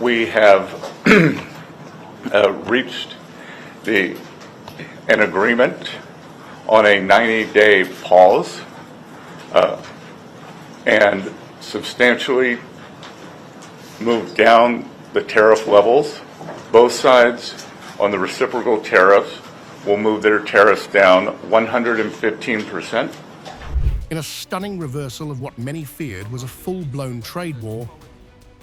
we have reached an agreement on a 90-day pause and substantially moved down the tariff levels. Both sides on the reciprocal tariffs will move their tariffs down 115%. In a stunning reversal of what many feared was a full-blown trade war,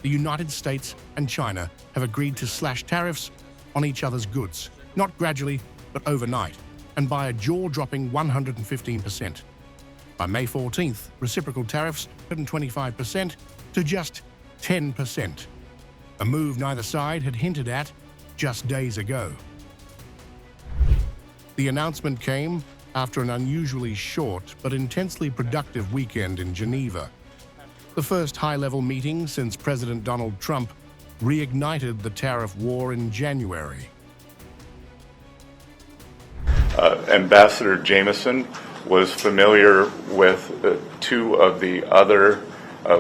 the United States and China have agreed to slash tariffs on each other's goods, not gradually, but overnight, and by a jaw-dropping 115%. By May 14th, reciprocal tariffs 125% to just 10%, a move neither side had hinted at just days ago. The announcement came after an unusually short but intensely productive weekend in Geneva. The first high-level meeting since President Donald Trump reignited the tariff war in January. Ambassador Jameson was familiar with two of the other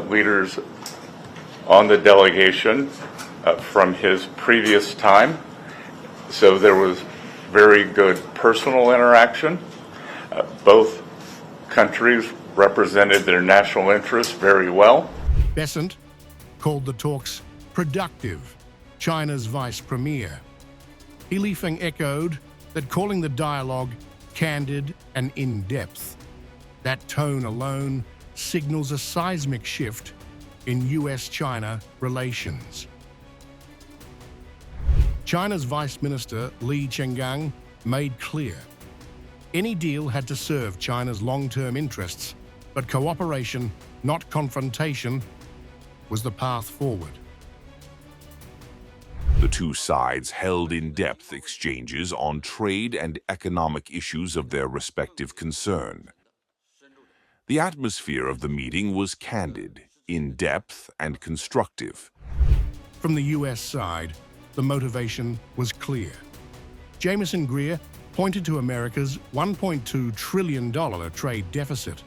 leaders on the delegation from his previous time, so there was very good personal interaction. Both countries represented their national interests very well. Besant called the talks productive, China's vice premier. He Lifeng echoed that calling the dialogue candid and in-depth. That tone alone signals a seismic shift in U.S. China relations. China's Vice Minister Li Chenggang made clear any deal had to serve China's long-term interests, but cooperation, not confrontation, was the path forward. The two sides held in-depth exchanges on trade and economic issues of their respective concern. The atmosphere of the meeting was candid, in-depth, and constructive. From the U.S. side, the motivation was clear. Jameson Greer pointed to America's $1.2 trillion trade deficit,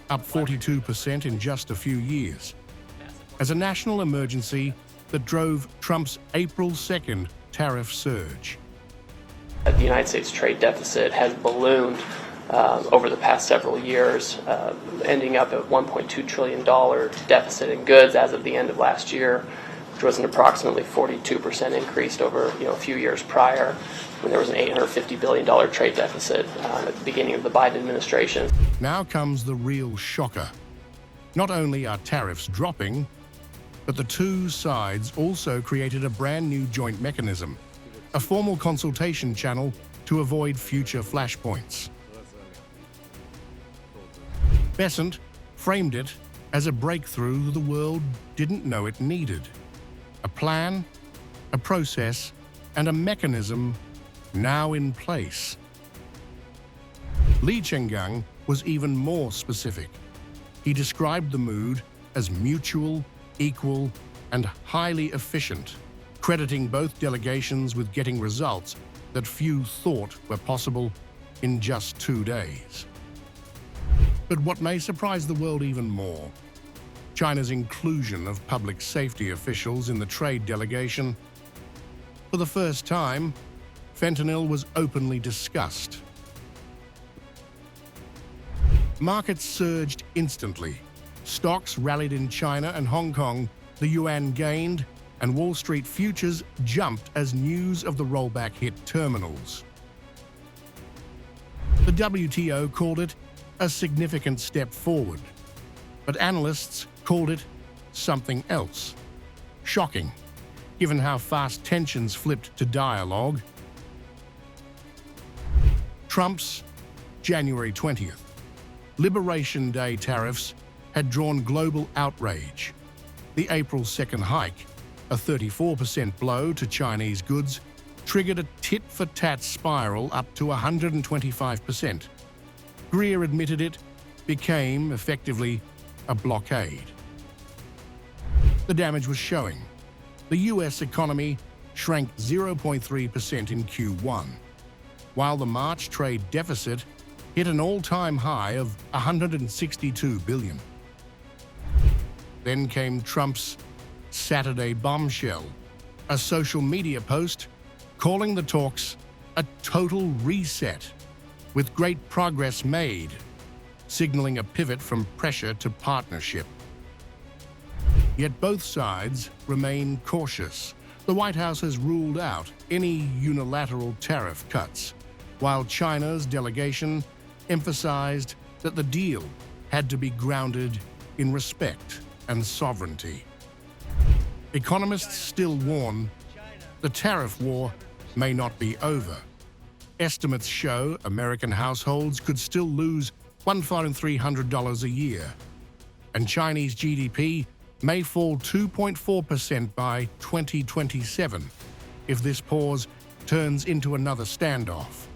up 42% in just a few years, as a national emergency that drove Trump's April 2nd tariff surge. The United States trade deficit has ballooned over the past several years, ending up at $1.2 trillion deficit in goods as of the end of last year, which was an approximately 42% increase over a few years prior, when there was an $850 billion trade deficit at the beginning of the Biden administration. Now comes the real shocker. Not only are tariffs dropping, but the two sides also created a brand new joint mechanism, a formal consultation channel to avoid future flashpoints. Besant framed it as a breakthrough the world didn't know it needed. A plan, a process, and a mechanism now in place. Li Chenggang was even more specific. He described the mood as mutual, equal, and highly efficient, crediting both delegations with getting results that few thought were possible in just 2 days. But what may surprise the world even more, China's inclusion of public safety officials in the trade delegation. For the first time, fentanyl was openly discussed. Markets surged instantly. Stocks rallied in China and Hong Kong, the yuan gained, and Wall Street futures jumped as news of the rollback hit terminals. The WTO called it a significant step forward, but analysts called it something else. Shocking, given how fast tensions flipped to dialogue. Trump's January 20th, Liberation Day tariffs had drawn global outrage. The April 2nd hike, a 34% blow to Chinese goods, triggered a tit-for-tat spiral up to 125%. Greer admitted it became, effectively, a blockade. The damage was showing. The U.S. economy shrank 0.3% in Q1, while the March trade deficit hit an all-time high of $162 billion. Then came Trump's Saturday bombshell, a social media post calling the talks a total reset, with great progress made, signaling a pivot from pressure to partnership. Yet both sides remain cautious. The White House has ruled out any unilateral tariff cuts, while China's delegation emphasized that the deal had to be grounded in respect and sovereignty. Economists still warn the tariff war may not be over. Estimates show American households could still lose $1,300 a year, and Chinese GDP may fall 2.4% by 2027 if this pause turns into another standoff.